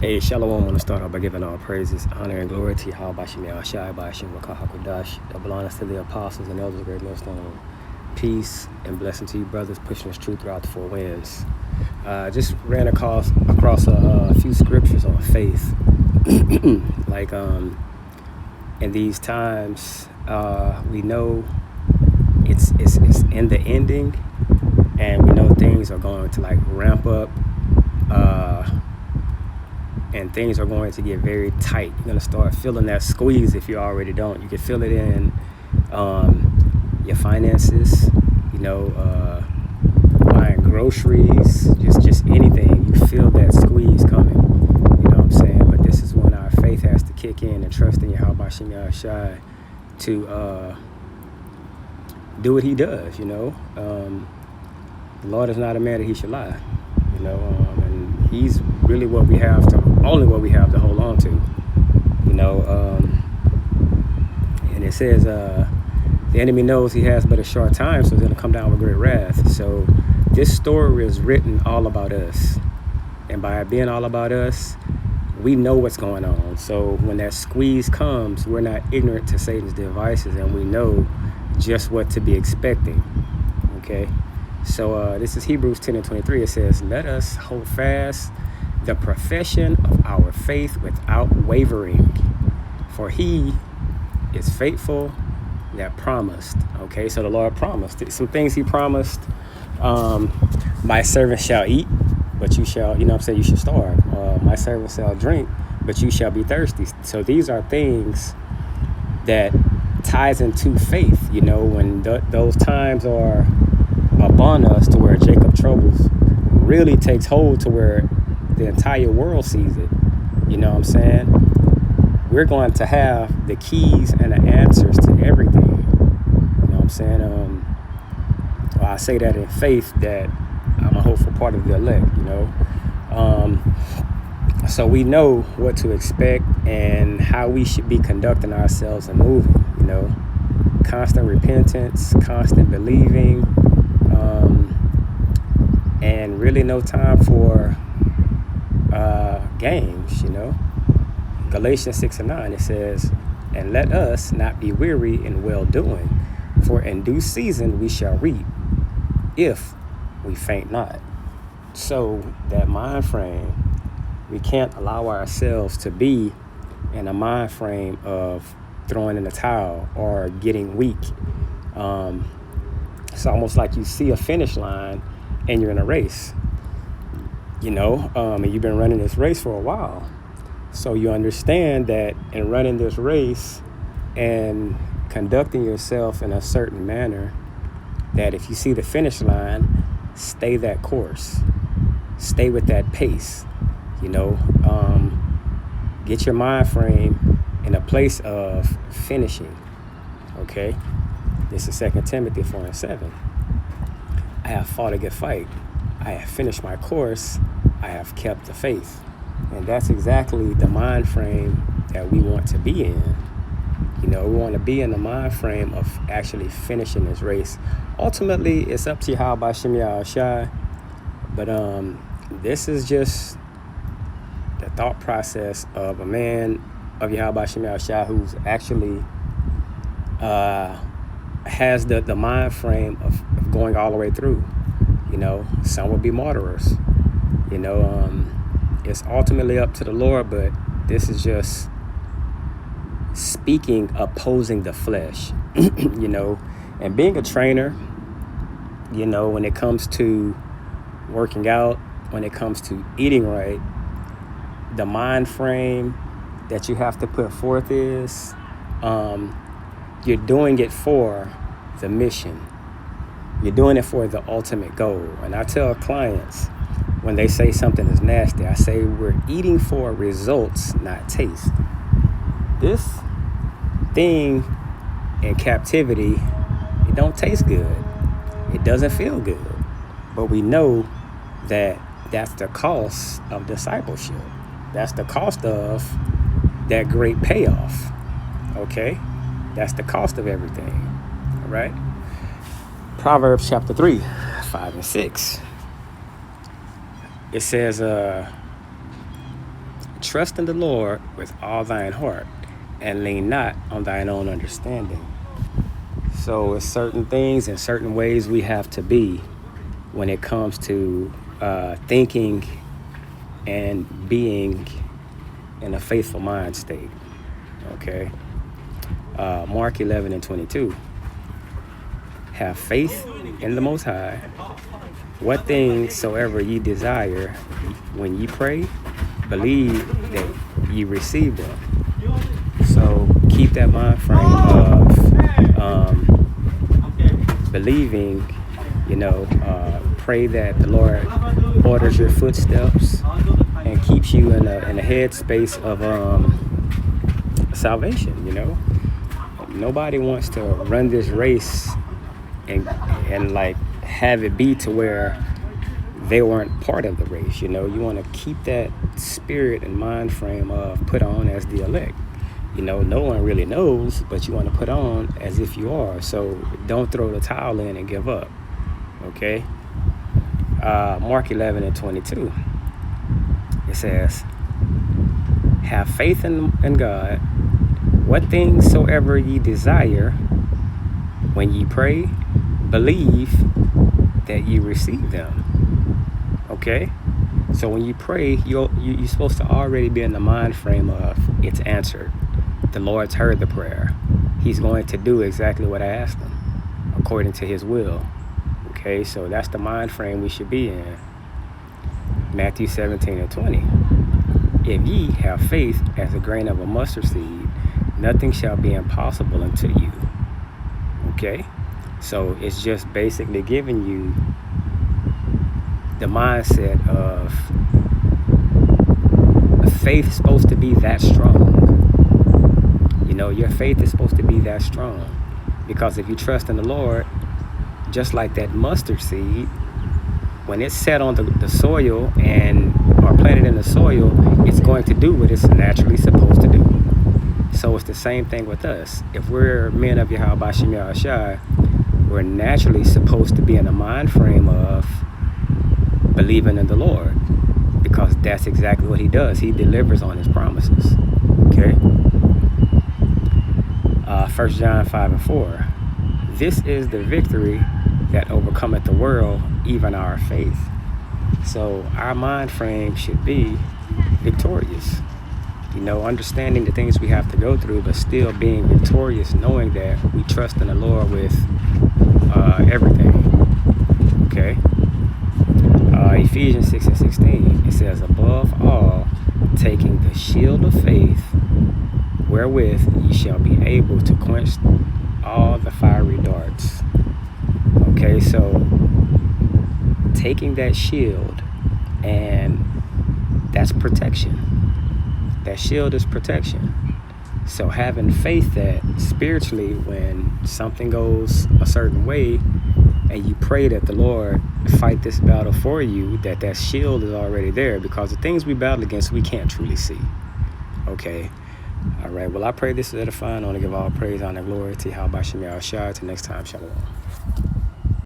Hey, Shalom. I want to start off by giving all praises, honor, and glory to Yahweh Shem Yahshai Bashim Wakahakudash. Double honors to the apostles and elders of Great Millstone. Peace and blessing to you, brothers, pushing this truth throughout the four winds. Just ran across a few scriptures on faith. Like, in these times, we know it's in the ending, and we know things are going to like ramp up. And things are going to get very tight. You're going to start feeling that squeeze if you already don't. You can feel it in your finances, buying groceries, just anything. You feel that squeeze coming, you know what I'm saying? But this is when our faith has to kick in and trust in Yahweh Shem Yahshai to do what he does, The Lord is not a man that he should lie, and he's really only what we have to hold on to, and it says the enemy knows he has but a short time, so he's going to come down with great wrath. So this story is written all about us, and by it being all about us, we know what's going on. So when that squeeze comes, we're not ignorant to Satan's devices, and we know just what to be expecting. Okay, so this is Hebrews 10:23. It says, "Let us hold fast the profession of our faith without wavering, for he is faithful that promised." Okay, so the Lord promised some things. He promised, my servant shall eat, but you shall, you should starve. My servant shall drink, but you shall be thirsty. So these are things that ties into faith, when those times are upon us, to where Jacob troubles really takes hold, to where the entire world sees it. You know what I'm saying? We're going to have the keys and the answers to everything. You know what I'm saying? I say that in faith, that I'm a hopeful part of the elect, So we know what to expect and how we should be conducting ourselves and moving, Constant repentance, constant believing, and really no time for games, Galatians 6:9, it says, "And let us not be weary in well-doing, for in due season we shall reap, if we faint not." So that mind frame, we can't allow ourselves to be in a mind frame of throwing in the towel or getting weak. It's almost like you see a finish line and you're in a race, and you've been running this race for a while. So you understand that in running this race and conducting yourself in a certain manner, that if you see the finish line, stay that course, stay with that pace, get your mind frame in a place of finishing. Okay, this is 2 Timothy 4:7. "I have fought a good fight. I have finished my course. I have kept the faith." And that's exactly the mind frame that we want to be in. We want to be in the mind frame of actually finishing this race. Ultimately, it's up to Yahweh Shem Yahshai. But this is just the thought process of a man of Yahweh Shem Yahshai who's actually has the mind frame of going all the way through. Some would be martyrs. It's ultimately up to the Lord, but this is just speaking, opposing the flesh, and being a trainer, when it comes to working out, when it comes to eating right, the mind frame that you have to put forth is, you're doing it for the mission. You're doing it for the ultimate goal. And I tell clients, when they say something is nasty, I say we're eating for results, not taste. This thing in captivity, it don't taste good. It doesn't feel good. But we know that that's the cost of discipleship. That's the cost of that great payoff. Okay? That's the cost of everything. All right? Proverbs chapter 3, 5 and 6. It says, Trust in the Lord with all thine heart, and lean not on thine own understanding. So it's certain things and certain ways we have to be when it comes to thinking and being in a faithful mind state. Okay. Mark 11:22. Have faith in the Most High. What things soever ye desire, when ye pray, believe that ye receive them. So keep that mind frame of believing, pray that the Lord orders your footsteps and keeps you in a headspace of salvation. Nobody wants to run this race and like have it be to where they weren't part of the race. You want to keep that spirit and mind frame of put on as the elect. No one really knows, but you want to put on as if you are. So don't throw the towel in and give up. Okay. Mark 11:22. It says, have faith in God. What things soever ye desire, when ye pray, believe that ye receive them. Okay? So when you pray, you're supposed to already be in the mind frame of it's answered. The Lord's heard the prayer. He's going to do exactly what I asked him, according to his will. Okay? So that's the mind frame we should be in. Matthew 17:20. If ye have faith as a grain of a mustard seed, nothing shall be impossible unto you. Okay? So it's just basically giving you the mindset of faith is supposed to be that strong. Your faith is supposed to be that strong. Because if you trust in the Lord, just like that mustard seed, when it's set on the soil and or planted in the soil, it's going to do what it's naturally supposed to do. So it's the same thing with us. If we're men of Yahweh B'Shem Yahushua, we're naturally supposed to be in a mind frame of believing in the Lord, because that's exactly what he does. He delivers on his promises. Okay. 1 John 5:4. This is the victory that overcometh the world, even our faith. So our mind frame should be victorious. Understanding the things we have to go through, but still being victorious, knowing that we trust in the Lord with everything. Okay. Ephesians 6:16. It says, above all, taking the shield of faith, wherewith ye shall be able to quench all the fiery darts. Okay, so taking that shield, and that's protection. That shield is protection. So having faith that spiritually, when something goes a certain way and you pray that the Lord fight this battle for you, that shield is already there, because the things we battle against, we can't truly see. Okay. All right. Well, I pray this is edifying. I want to give all praise, honor, glory to Yahweh B'Shem Yahushua. Till next time, shalom.